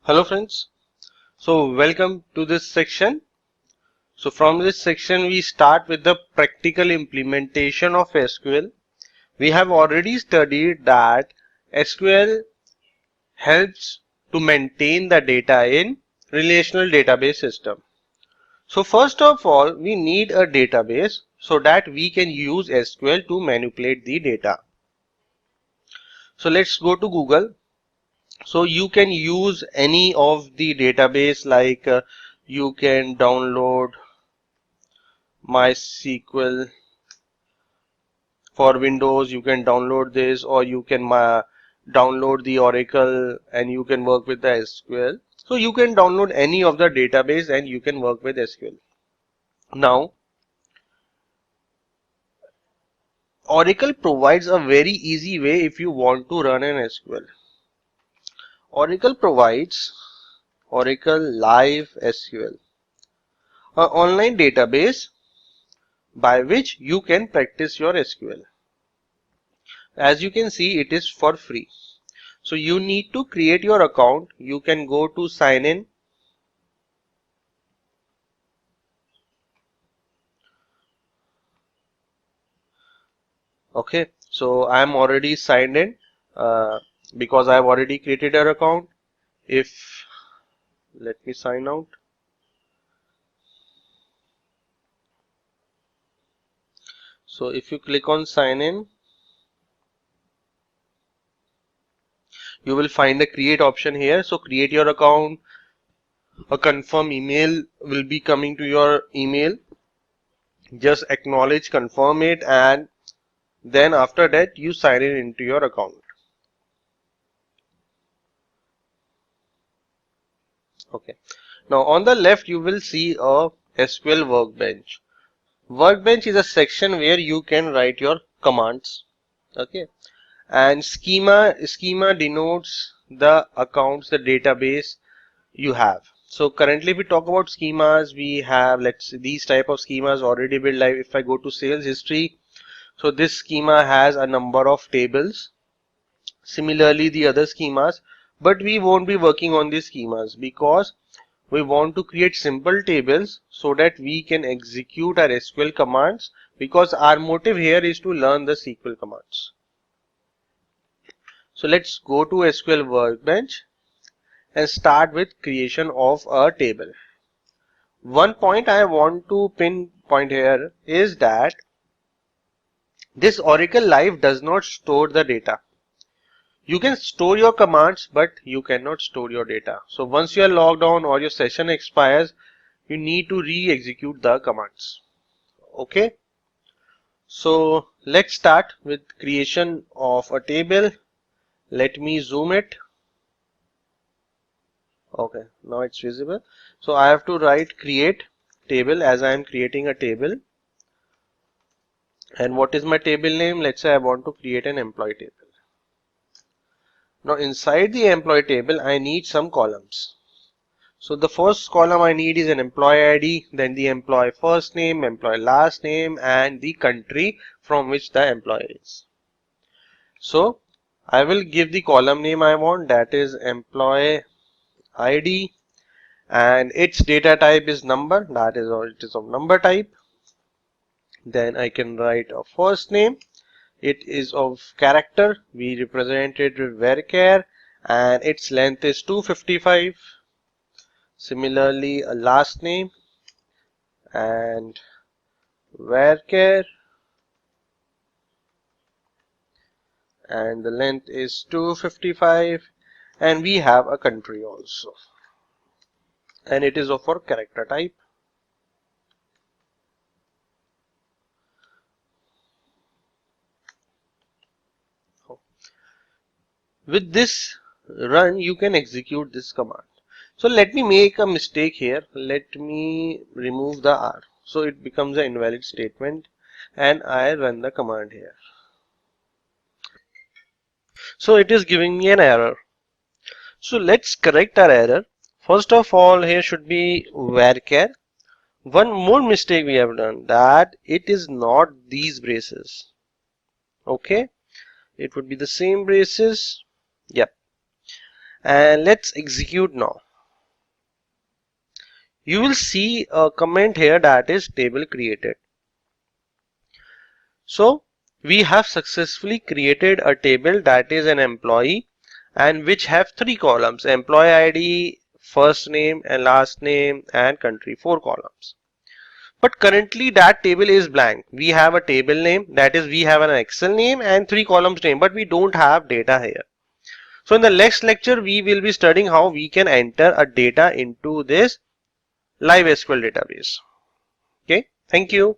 Hello friends, so welcome to this section. So from this section we start with the practical implementation of SQL. We have already studied that SQL helps to maintain the data in relational database system. So first of all we need a database so that we can use SQL to manipulate the data. So let's go to Google. So you can use any of the database like you can download MySQL for Windows, you can download this, or you can download the Oracle and you can work with the SQL. So you can download any of the database and you can work with SQL. Now Oracle provides a very easy way if you want to run an SQL. Oracle provides Oracle Live SQL, an online database by which you can practice your SQL. As you can see, it is for free. So you need to create your account. You can go to sign in. Okay, so I am already signed in because I have already created an account. Let me sign out. So if you click on sign in, you will find the create option here. So create your account. A confirm email will be coming to your email. Just acknowledge, confirm it, and then after that you sign in into your account. Okay. Now on the left you will see a SQL workbench. Workbench is a section where you can write your commands. Okay. And schema denotes the accounts, the database you have. So currently if we talk about schemas, we have let's see these type of schemas already built. Like if I go to sales history, so this schema has a number of tables. Similarly the other schemas, but we won't be working on these schemas because we want to create simple tables so that we can execute our SQL commands, because our motive here is to learn the SQL commands. So let's go to SQL Workbench and start with creation of a table. One point I want to pinpoint here is that this Oracle Live does not store the data. You can store your commands, but you cannot store your data. So once you are logged on or your session expires, you need to re-execute the commands. Okay. So let's start with creation of a table. Let me zoom it. Okay, now it's visible. So I have to write create table as I am creating a table. And what is my table name? Let's say I want to create an employee table. Now inside the employee table, I need some columns. So the first column I need is an employee ID, then the employee first name, employee last name, and the country from which the employee is. So I will give the column name I want, that is employee ID, and its data type is number, that is, or it is of number type. Then I can write a first name. It is of character. We represent it with varchar, and its length is 255. Similarly, a last name and varchar, and the length is 255, and we have a country also, and it is of our character type. With this run, you can execute this command. So let me make a mistake here. Let me remove the R. So it becomes an invalid statement, and I run the command here. So it is giving me an error. So let's correct our error. First of all, here should be varchar. One more mistake we have done, that it is not these braces. Okay, it would be the same braces. Yep. and let's execute now. You will see a comment here that is table created. So we have successfully created a table that is an employee and which have 3 columns: employee ID, first name and last name, and country, 4 columns. But currently that table is blank. We have a table name, that is we have an Excel name and 3 columns name, but we don't have data here. So in the next lecture we will be studying how we can enter a data into this live SQL database. Okay, thank you.